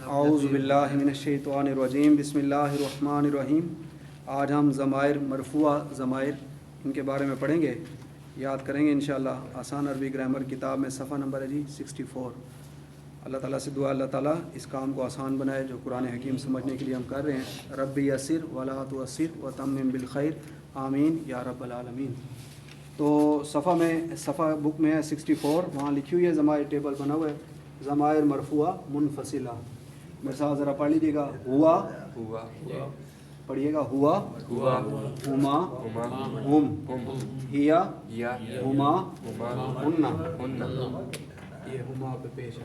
اعوذ باللہ من الشیطان الرجیم بسم اللہ الرحمن الرحیم. آج ہم ضمائر مرفوع ضمائر ان کے بارے میں پڑھیں گے، یاد کریں گے انشاءاللہ. آسان عربی گرامر کتاب میں صفحہ نمبر ہے جی 64. اللہ تعالیٰ سے دعا اللہ تعالیٰ اس کام کو آسان بنائے جو قرآن حکیم سمجھنے کے لیے ہم کر رہے ہیں. رب یسر ولا تعسر وتمم بالخیر آمین یا رب العالمین. تو صفحہ بک میں ہے 64، وہاں لکھی ہوئی ہے ضمائر، ٹیبل بنا ہوا ہے ضمائر مرفوع منفصلہ. میرے ساتھ ذرا پڑھ لیجیے گا. ہوا پڑھیے گا، ہوا ہما ہم ہیا ہما ہن. یہ ہما پہ پیش ہے،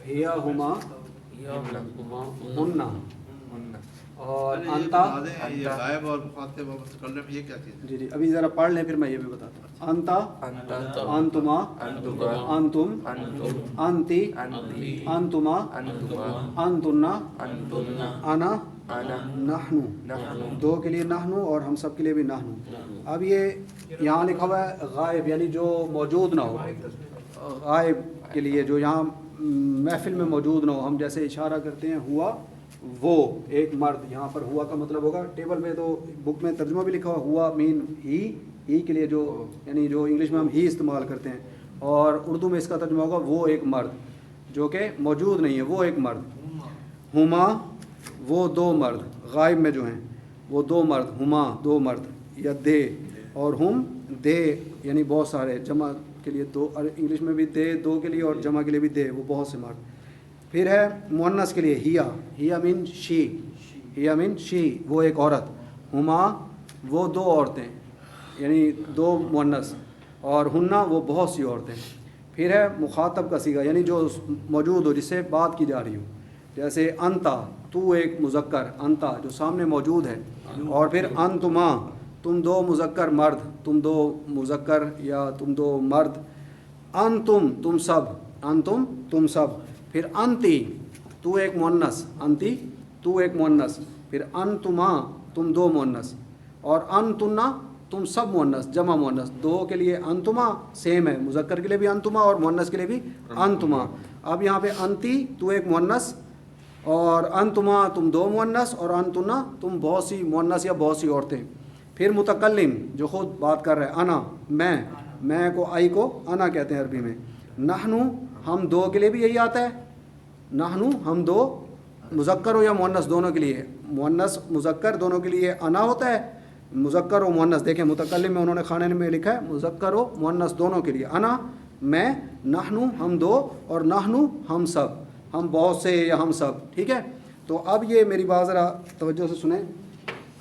ہیا ہما ہن. اور انتا غائب اور مخاطب اور متکلم یہ کیا چیز ہے؟ جی ابھی ذرا پڑھ لیں پھر میں یہ بھی بتاتا ہوں. انتا انتما انتم انتی انتما انتنا انا نحنو. دو کے لیے نحنو اور ہم سب کے لیے بھی نحنو. اب یہ یہاں لکھا ہوا ہے غائب یعنی جو موجود نہ ہو. غائب کے لیے جو یہاں محفل میں موجود نہ ہو. ہم جیسے اشارہ کرتے ہیں ہوا وہ ایک مرد، یہاں پر ہوا کا مطلب ہوگا، ٹیبل میں تو بک میں ترجمہ بھی لکھا ہوا ہوا مین ہی کے لیے جو یعنی جو انگلش میں ہم ہی استعمال کرتے ہیں، اور اردو میں اس کا ترجمہ ہوگا وہ ایک مرد جو کہ موجود نہیں ہے، وہ ایک مرد. ہما وہ دو مرد، غائب میں جو ہیں وہ دو مرد. ہما دو مرد یا دے، اور ہم دے یعنی بہت سارے، جمع کے لیے دو، اور انگلش میں بھی دے دو کے لیے اور جمع کے لیے بھی دے، وہ بہت سے مرد. پھر ہے مؤنث کے لیے ہیا مین شی، ہیا مین شی وہ ایک عورت. ہما وہ دو عورتیں یعنی دو مؤنث، اور ہننا وہ بہت سی عورتیں. پھر ہے مخاطب کا صیغہ یعنی جو موجود ہو، جس سے بات کی جا رہی ہو، جیسے انتا تو ایک مذکر، انتا جو سامنے موجود ہے. اور پھر انتما تم دو مذکر مرد، تم دو مذکر یا تم دو مرد. انتم تم سب، انتم تم سب. پھر انتی تو ایک مؤنث، انتی تو ایک مؤنث. پھر انتما تم دو مؤنث، اور انتنا تم سب مؤنث جمع مؤنث. دو کے لیے انتما سیم ہے، مذکر کے لیے بھی انتما اور مؤنث کے لیے بھی انتما. اب یہاں پہ انتی تو ایک مؤنث، اور انتما تم دو مؤنث، اور انتنا تم بہت سی مؤنث یا بہت سی عورتیں. پھر متکلم جو خود بات کر رہا ہے، انا میں کو آئی کو انا کہتے ہیں عربی میں. نحنو ہم دو کے لیے بھی یہی آتا ہے، نحنو ہم دو، مذکر ہو یا مؤنث دونوں کے لیے، مؤنث مذکر دونوں کے لیے انا ہوتا ہے، مذکر و مؤنث. دیکھیں متکلم میں انہوں نے خانے میں لکھا ہے مذکر و مؤنث دونوں کے لیے انا میں، نحنو ہم دو، اور نحنو ہم سب، ہم بہت سے یا ہم سب. ٹھیک ہے. تو اب یہ میری بات ذرا توجہ سے سنیں.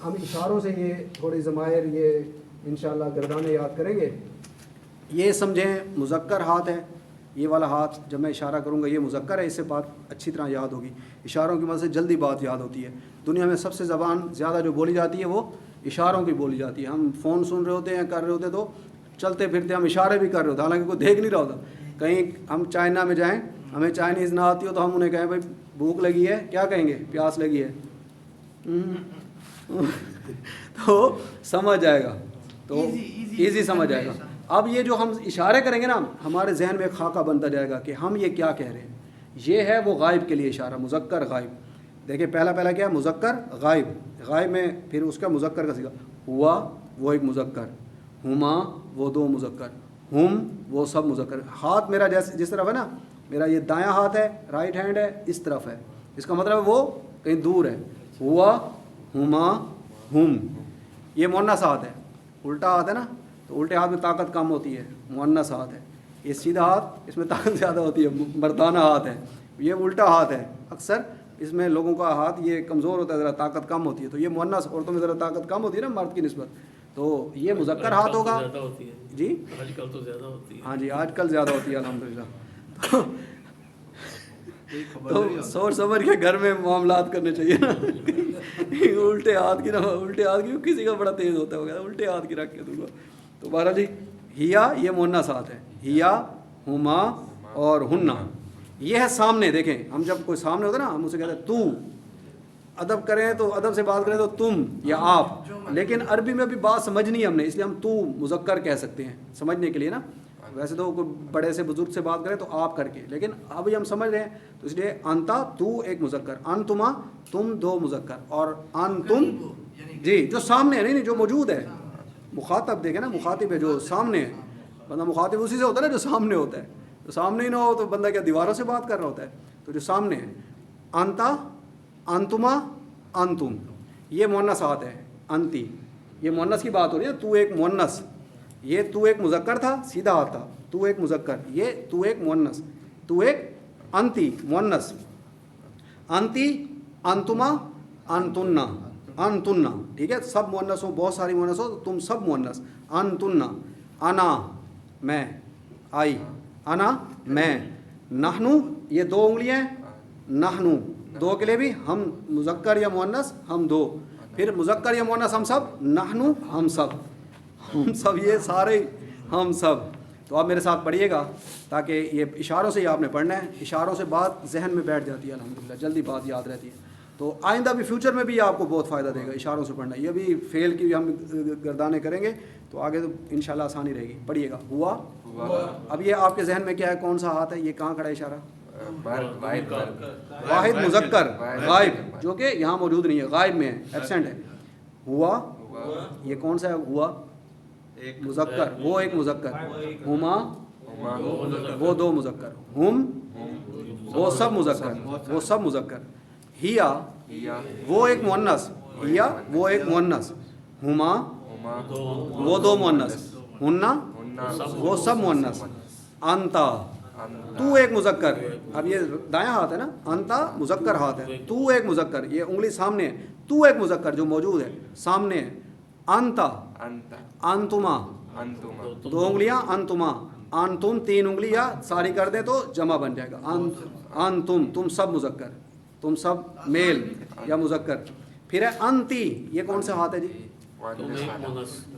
ہم اشاروں سے یہ تھوڑی ضمائر یہ انشاءاللہ گردانے یاد کریں گے. یہ سمجھیں مذکر ہاتھ ہے، یہ والا ہاتھ جب میں اشارہ کروں گا یہ مذکر ہے، اس سے بات اچھی طرح یاد ہوگی. اشاروں کی مدد سے جلدی بات یاد ہوتی ہے. دنیا میں سب سے زبان زیادہ جو بولی جاتی ہے وہ اشاروں کی بولی جاتی ہے. ہم فون سن رہے ہوتے ہیں، کر رہے ہوتے تو چلتے پھرتے ہم اشارے بھی کر رہے ہوتے، حالانکہ کوئی دیکھ نہیں رہا ہوتا. کہیں ہم چائنا میں جائیں، ہمیں چائنیز نہ آتی ہو تو ہم انہیں کہیں بھائی بھوک لگی ہے، کیا کہیں گے؟ پیاس لگی ہے. تو سمجھ آئے گا، تو ایزی سمجھ آئے گا. اب یہ جو ہم اشارے کریں گے نا، ہمارے ذہن میں ایک خاکہ بنتا جائے گا کہ ہم یہ کیا کہہ رہے ہیں. یہ ہے وہ غائب کے لیے اشارہ، مذکر غائب. دیکھیں پہلا کیا ہے؟ مذکر غائب. غائب میں پھر اس کا مذکر کا صیغہ ہوا وہ ایک مذکر، ہما وہ دو مذکر، ہم وہ سب مذکر. ہاتھ میرا جس طرف ہے نا، میرا یہ دایاں ہاتھ ہے، رائٹ ہینڈ ہے، اس طرف ہے، اس کا مطلب وہ کہیں دور ہے. ہوا ہما ہم یہ مؤنث ہاتھ ہے. الٹا ہاتھ ہے نا، تو الٹے ہاتھ میں طاقت کم ہوتی ہے، مؤنث ہاتھ ہے. یہ سیدھا ہاتھ اس میں طاقت زیادہ ہوتی ہے، مردانہ ہاتھ ہے. یہ الٹا ہاتھ ہے، اکثر اس میں لوگوں کا ہاتھ یہ کمزور ہوتا ہے، ذرا طاقت کم ہوتی ہے. تو یہ مؤنث عورتوں میں ذرا طاقت کم ہوتی ہے نا مرد کی نسبت، تو یہ مذکر ہاتھ ہوگا. جی آج کل تو زیادہ ہوتی ہے. ہاں جی آج کل زیادہ ہوتی ہے الحمدللہ. تو سوچ سمجھ کے گھر میں معاملات کرنے چاہیے نا. الٹے ہاتھ کی کسی کا بڑا تیز ہوتا ہے، الٹے ہاتھ کی رکھ کے دوں گا. تو بہرحال جی ہیا یہ مؤنث ہاتھ ہے، ہیا ہما اور ہننا. یہ ہے سامنے. دیکھیں ہم جب کوئی سامنے ہوتا ہے نا، ہم اسے کہتے ہیں تو. ادب کریں تو ادب سے بات کریں تو تم یا آپ، لیکن عربی میں بھی بات سمجھنی ہے ہم نے، اس لیے ہم تو مذکر کہہ سکتے ہیں سمجھنے کے لیے نا. वैसे तो कोई बड़े से बुजुर्ग से बात करें तो आप करके, लेकिन अभी हम समझ रहे हैं तो इसलिए अंता तू एक मुज़क्कर, अंतुमा तुम दो मुज़क्कर, और अंतुम जी जो सामने है, नहीं जो मौजूद है, मुखातब देखे ना, मुखातिब है जो सामने है, बंदा मुखातिब उसी से होता है ना जो सामने होता है, तो सामने ही ना हो तो बंदा क्या दीवारों से बात कर रहा होता है, तो जो सामने है। अंता अंतुमा अंतुम ये मुअन्नसात है, अंती ये मुअन्नस की बात हो रही है, तू एक मुअन्नस, ये तू एक मुज़क्कर था सीधा आता, तू एक मुज़क्कर, ये तू एक मुअन्नस, तू एक अंती मुअन्नस, अंती अंतुमा अंतुन्ना अंतुन्ना, ठीक है, सब मुअन्नस हो, बहुत सारी मुअन्नस हो तो तुम सब मुअन्नस, अंतुन्ना, अना मैं, आई अना मैं, नहनु ये दो उंगलियां, नहनु दो के लिए भी हम मुज़क्कर या मुअन्नस हम दो, फिर मुज़क्कर या मुअन्नस हम सब, नहनु हम सब ये सारे हम सब। तो आप मेरे साथ पढ़िएगा ताकि ये इशारों से ही आपने पढ़ना है, इशारों से बात जहन में बैठ जाती है, अल्हम्दुलिल्लाह जल्दी बात याद रहती है, तो आइंदा भी फ्यूचर में भी आपको बहुत फ़ायदा देगा इशारों से पढ़ना। ये भी फेल की भी हम गर्दाने करेंगे तो आगे तो इंशाल्लाह आसानी रहेगी। पढ़िएगा हुआ, अब ये आपके जहन में क्या है, कौन सा हाथ है, ये कहाँ खड़ा है इशारा, वाहिद मुज़क्कर गायब, जो कि यहाँ मौजूद नहीं है, गायब में है, एब्सेंट है। हुआ ये कौन सा है, हुआ एक मुज़क्कर, वो एक मुज़क्कर, हुमा वो दो मुज़क्कर, हुम वो सब मुज़क्कर, हिया वो एक मुअन्नस, हिया वो एक मुअन्नस, हुमा वो दो मुअन्नस, हुन्ना वो सब मुअन्नस, अंता तू एक मुज़क्कर, अब ये दायां हाथ है ना, अंता मुज़क्कर हाथ है, तू एक मुज़क्कर, ये उंगली सामने है, तू एक मुज़क्कर जो मौजूद है सामने है, अंता अंतुमा दो उंगलियां, अंतुमा अंतुम तीन उंगलियां सारी कर दे तो जमा बन जाएगा, अंतुम तुम सब मुज़क्कर, तुम सब मेल या मुज़क्कर। फिर है अंती, ये कौन सा हाथ है जी,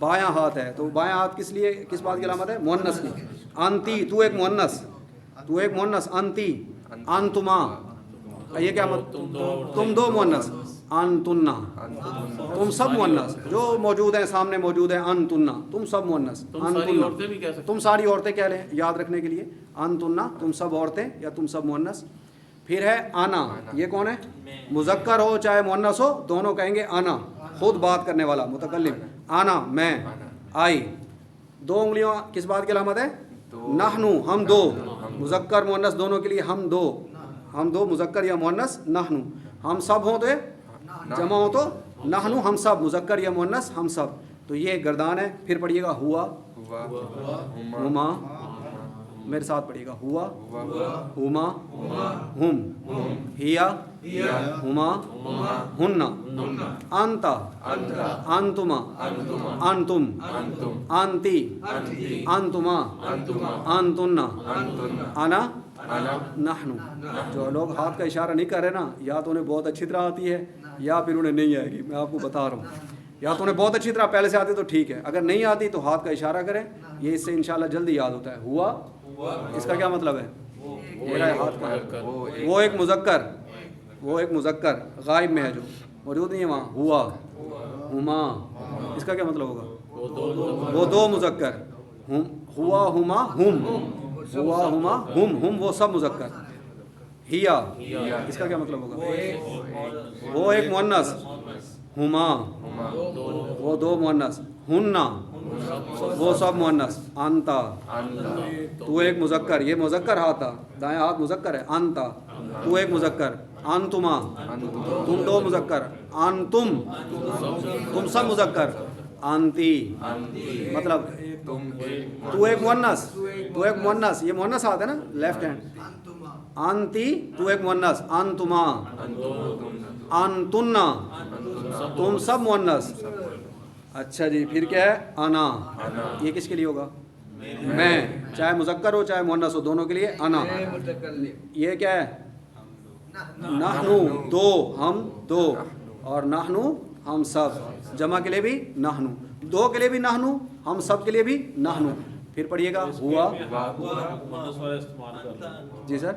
बायां हाथ है, तो बायां हाथ किस लिए, किस बात की अलामत है, मुअन्नस की, अंती तू एक मुअन्नस, अंती अंतुमा ये क्या तुम दो मुअन्नस, अंतुन्ना तुम सब मुअन्नस जो मौजूद हैं सामने मौजूद है, अंतुन्ना तुम सब मुअन्नस, अंतुन्ना तुम सारी औरतें कह लें याद रखने के लिए, अंतुन्ना तुम सब औरतें या तुम सब मुअन्नस। फिर है आना, ये कौन है, मुज़क्कर हो चाहे मुअन्नस हो दोनों कहेंगे आना, खुद बात करने वाला मुतकल्लिम, आना मैं, आई दो उंगलियों किस बात की अलामत है, नहनु हम दो, मुज़क्कर मुअन्नस दोनों के लिए हम दो मुज़क्कर या मुअन्नस, नहनु हम सब हो तो जमा हो तो नहनु हम सब, मुज़क्कर या मुअन्नस हम सब, तो ये गर्दान है। फिर पढ़िएगा हुआ, हुमा मेरे साथ पढ़िएगा, हुआ हुमा हुम, हिया हुमा हुन्ना, अंता अंतुमा अंतुम, अंती अंतुमा अंतुन्ना, अना नहनु। जो लोग हाथ का इशारा नहीं कर रहे ना, या तो उन्हें बहुत अच्छी तरह आती है या फिर उन्हें नहीं आएगी, मैं आपको बता रहा हूँ, या तो उन्हें बहुत अच्छी तरह पहले से आती तो ठीक है, अगर नहीं आती तो हाथ का इशारा करें, ये इससे इंशाल्लाह जल्दी याद होता है। हुआ इसका क्या मतलब है, मेरा हाथ का, वो एक मुज़क्कर गायब में है जो मौजूद नहीं है वहाँ, हुआ हुमा इसका क्या मतलब होगा, वो दो मुज़क्कर, हुआ हुमा हुम वो सब मुज़क्कर, हिया इसका क्या मतलब होगा, वो एक मुअन्नस, हुमा वो दो मुअन्नस, हुन्ना वो सब मुअन्नस, अंता तू एक मुज़क्कर, ये मुज़क्कर हाथ था, दायां हाथ मुज़क्कर है, अंता तू एक मुज़क्कर, अंतुमा तुम दो मुज़क्कर, अंतुम तुम सब मुज़क्कर, अंती मतलब तू एक मुअन्नस, ये मुअन्नस हाथ है ना लेफ्ट हैंड, अंती तू एक मुअन्नस, अंतुमा अंतुन्ना तुम सब मुअन्नस। अच्छा जी, फिर क्या है, अना, ये किसके लिए होगा, मैं, चाहे मुज़क्कर हो चाहे मुअन्नस हो दोनों के लिए अना। ये क्या है, नहनु दो हम दो, और नहनु हम सब, जमा के लिए भी नहनु, दो के लिए भी नहनु, हम सब के लिए भी नहनु। फिर पढ़िएगा हुआ जी सर,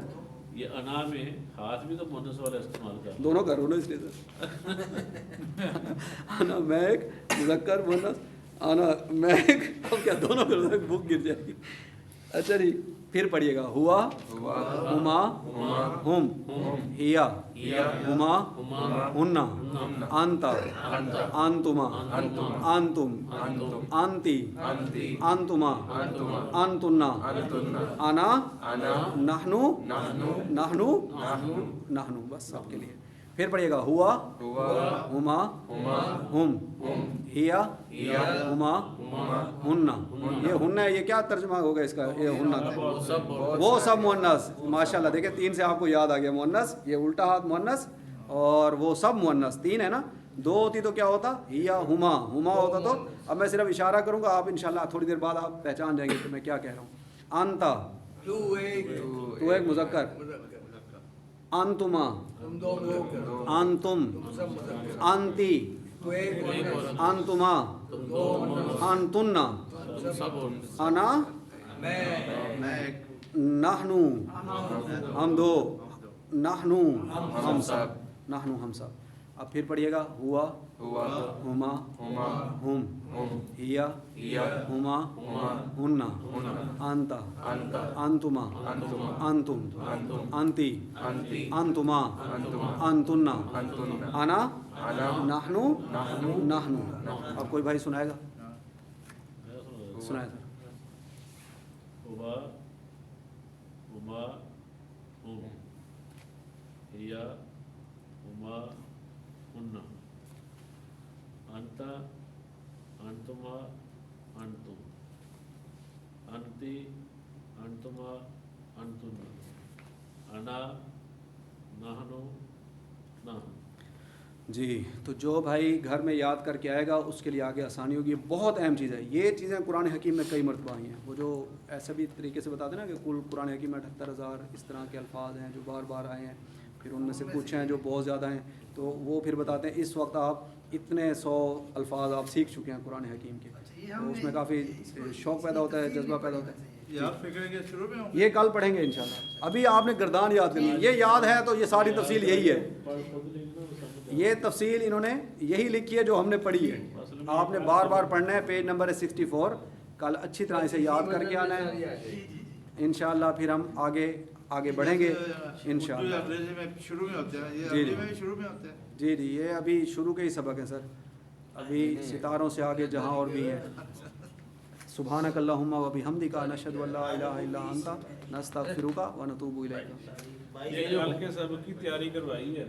ये अना में हाथ भी तो मुअन्नस वाला इस्तेमाल कर, दोनों करो ना इसलिए सर अना मैं एक मुज़क्कर मुअन्नस, अना मैं एक, अब क्या दोनों करो, बुक गिर जाएगी। अच्छा जी, फिर पढ़िएगा, हुआ हुमा हुम हिया हुमा हुन्ना अंता अंतुमा अंतुम अंति अंतुमा अंतुन्ना अना नहनु नहनु नहनु। बस सबके लिए। फिर पढ़िएगा, हुआ हुमा हुम हिया हुमा हुन्ना। ये हुन्ना है, ये क्या तर्जुमा होगा इसका? ये हुन्ना वो सब मुअन्नस। माशाल्लाह, देखिए 3 से आपको याद आ गया मुअन्नस। ये उल्टा हाथ मुअन्नस और वो सब मुअन्नस। 3 है ना, 2 होती तो क्या होता? हिया हुमा होता। तो अब मैं सिर्फ इशारा करूंगा, आप इंशाल्लाह थोड़ी देर बाद आप पहचान जाएंगे कि मैं क्या कह रहा हूँ। अंता तू एक मुज़क्कर, अंतुमा अंतुम अंति अंतुमा अंतुन्ना अना नहनु हम दो नहनु हम सब नहनु हम सब। अब फिर पढ़िएगा, हुआ हुमा हुम हिया हुमा हुन्ना अंता अंतुमा अंतुम अंति अंतुमा अंतुन्ना अना नहनु नहनु। अब कोई भाई सुनाएगा? सुनाए सर। हुआ हुमा हुम हिया हुमा हुन्ना अंता अंतुमा अंतुम अंति अंतुमा अंतुन्ना अना नहनु नहनु। जी, तो जो भाई घर में याद करके आएगा उसके लिए आगे आसानी होगी। बहुत अहम चीज़ है ये। चीज़ें कुरान हकीम में कई मरतबा आई हैं। वो जो ऐसे भी तरीके से बताते हैं ना कि कुल कुरान हकीम में 78,000 इस तरह के अल्फाज हैं जो बार बार आए हैं, फिर उनमें से कुछ हैं जो बहुत ज़्यादा हैं, तो वो फिर बताते हैं इस वक्त आप इतने 100 अल्फाज आप सीख चुके हैं कुरान हकीम के, तो उसमें काफ़ी शौक़ पैदा होता है, जज्बा पैदा होता है। ये कल पढ़ेंगे इंशाल्लाह। अभी आपने गर्दान याद करनी है, ये याद है तो ये सारी तफसील यही है। ये तफसील इन्होंने यही लिखी है जो हमने पढ़ी है। आपने बार बार पढ़ना है। पेज नंबर है 64। कल अच्छी तरह से याद करके आना है इंशाल्लाह। फिर हम आगे बढ़ेंगे इंशाल्लाह। शुरू में होते हैं ये, शुरू में होते हैं जी जी, ये अभी शुरू के ही सबक हैं सर। अभी सितारों से आगे जहाँ और भी हैं। सुब्हानक अल्लाहुम्मा व बिहम्दिका नशहदु अल्ला इलाहा इल्ला अंता नस्तगफिरुका व नतूबु इलैका। ये जो हल्के सबक की तैयारी करवाई है।